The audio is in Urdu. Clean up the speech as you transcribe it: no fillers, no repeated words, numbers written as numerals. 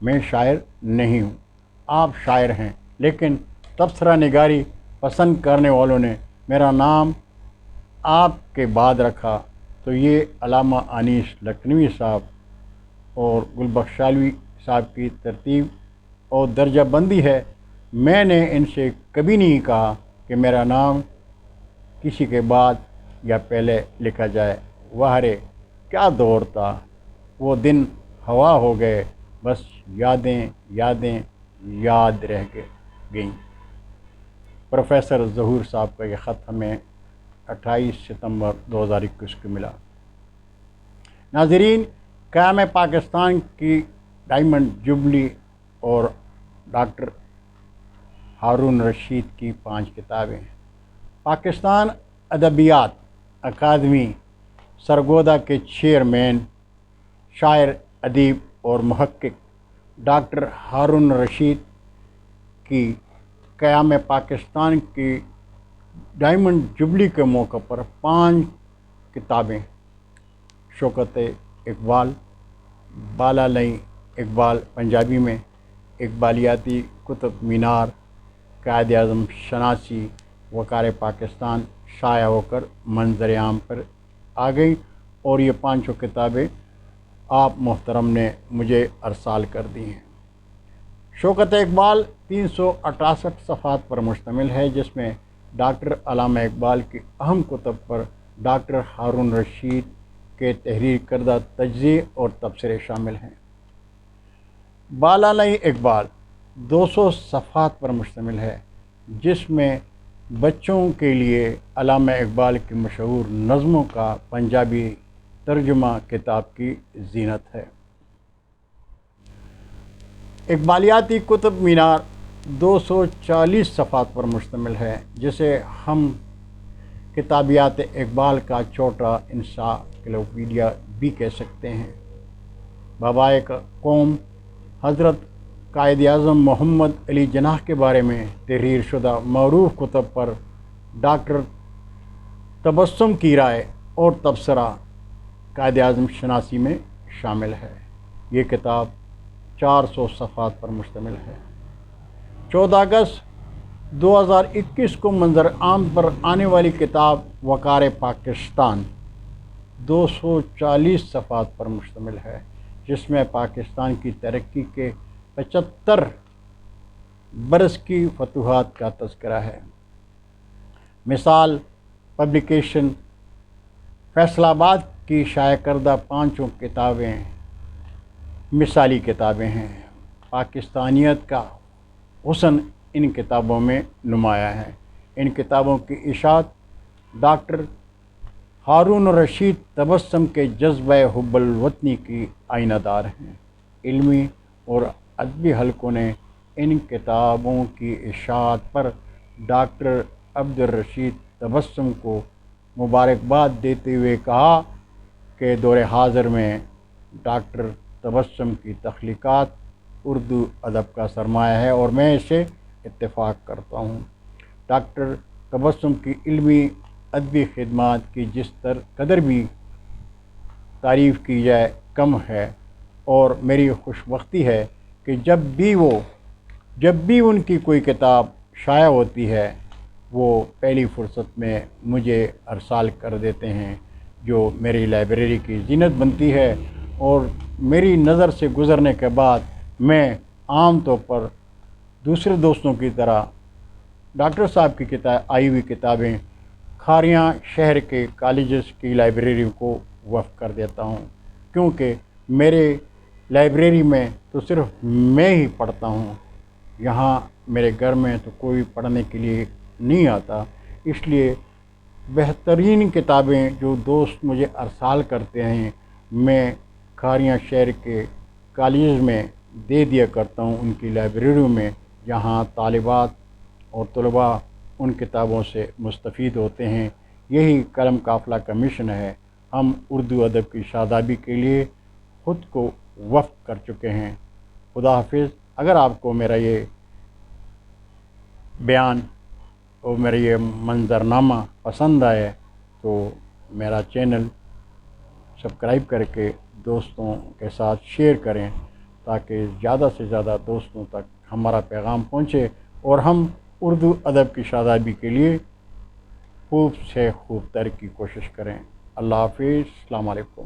میں شاعر نہیں ہوں، آپ شاعر ہیں، لیکن تبصرہ نگاری پسند کرنے والوں نے میرا نام آپ کے بعد رکھا تو یہ علامہ انیس لکھنوی صاحب اور گل بخش سالوی صاحب کی ترتیب اور درجہ بندی ہے۔ میں نے ان سے کبھی نہیں کہا کہ میرا نام کسی کے بعد یا پہلے لکھا جائے۔ وہرے کیا دور تھا، وہ دن ہوا ہو گئے، بس یادیں یادیں یاد رہ گئیں۔ پروفیسر ظہور صاحب کا یہ خط ہمیں 28 ستمبر 2021 کو ملا۔ ناظرین، قیام پاکستان کی ڈائمنڈ جبلی اور ڈاکٹر ہارون رشید کی 5 کتابیں۔ پاکستان ادبیات اکادمی سرگودا کے چیئرمین، شاعر، ادیب اور محقق ڈاکٹر ہارون رشید کی قیام پاکستان کی ڈائمنڈ جبلی کے موقع پر 5 کتابیں: شوکت اقبال، بالالئی اقبال پنجابی میں، اقبالیاتی قطب مینار، قائد اعظم شناسی، وقار پاکستان شائع ہو کر منظر عام پر آ گئیں، اور یہ 5 کتابیں آپ محترم نے مجھے ارسال کر دی ہیں۔ شوکت اقبال 368 صفحات پر مشتمل ہے، جس میں ڈاکٹر علامہ اقبال کی اہم کتب پر ڈاکٹر ہارون رشید کے تحریر کردہ تجزیے اور تبصرے شامل ہیں۔ بالالئی اقبال 200 صفحات پر مشتمل ہے، جس میں بچوں کے لیے علامہ اقبال کی مشہور نظموں کا پنجابی ترجمہ کتاب کی زینت ہے۔ اقبالیاتی قطب مینار 240 صفحات پر مشتمل ہے، جسے ہم کتابیات اقبال کا چھوٹا انسائکلوپیڈیا بھی کہہ سکتے ہیں۔ بابائے قوم حضرت قائد اعظم محمد علی جناح کے بارے میں تحریر شدہ معروف کتب پر ڈاکٹر تبسم کی رائے اور تبصرہ قائد اعظم شناسی میں شامل ہے۔ یہ کتاب 400 صفحات پر مشتمل ہے۔ 14 اگست 2021 کو منظر عام پر آنے والی کتاب وقار پاکستان 240 صفحات پر مشتمل ہے، جس میں پاکستان کی ترقی کے 75 برس کی فتوحات کا تذکرہ ہے۔ مثال پبلیکیشن فیصل آباد کی شائع کردہ 5 کتابیں مثالی کتابیں ہیں۔ پاکستانیت کا حسن ان کتابوں میں نمایاں ہے۔ ان کتابوں کی اشاعت ڈاکٹر ہارون رشید تبسم کے جذبہ حب الوطنی کی آئینہ دار ہیں۔ علمی اور ادبی حلقوں نے ان کتابوں کی اشاعت پر ڈاکٹر عبدالرشید تبسم کو مبارکباد دیتے ہوئے کہا کہ دور حاضر میں ڈاکٹر تبسم کی تخلیقات اردو ادب کا سرمایہ ہے، اور میں اسے اتفاق کرتا ہوں۔ ڈاکٹر تبسم کی علمی ادبی خدمات کی جس قدر بھی تعریف کی جائے کم ہے، اور میری خوش بختی ہے کہ جب بھی ان کی کوئی کتاب شائع ہوتی ہے، وہ پہلی فرصت میں مجھے ارسال کر دیتے ہیں، جو میری لائبریری کی زینت بنتی ہے، اور میری نظر سے گزرنے کے بعد میں عام طور پر دوسرے دوستوں کی طرح ڈاکٹر صاحب کی آئی ہوئی کتابیں کھاریاں شہر کے کالجز کی لائبریری کو وقف کر دیتا ہوں، کیونکہ میرے لائبریری میں تو صرف میں ہی پڑھتا ہوں، یہاں میرے گھر میں تو کوئی پڑھنے کے لیے نہیں آتا، اس لیے بہترین کتابیں جو دوست مجھے ارسال کرتے ہیں میں کھاریاں شہر کے کالجز میں دے دیا کرتا ہوں، ان کی لائبریریوں میں، جہاں طالبات اور طلباء ان کتابوں سے مستفید ہوتے ہیں۔ یہی قلم قافلہ کا مشن ہے۔ ہم اردو ادب کی شادابی کے لیے خود کو وقف کر چکے ہیں۔ خدا حافظ۔ اگر آپ کو میرا یہ بیان اور میرا یہ منظرنامہ پسند آئے تو میرا چینل سبسکرائب کر کے دوستوں کے ساتھ شیئر کریں، تاکہ زیادہ سے زیادہ دوستوں تک ہمارا پیغام پہنچے اور ہم اردو ادب کی شادابی کے لیے خوب سے خوب تر کی کوشش کریں۔ اللہ حافظ، السلام علیکم۔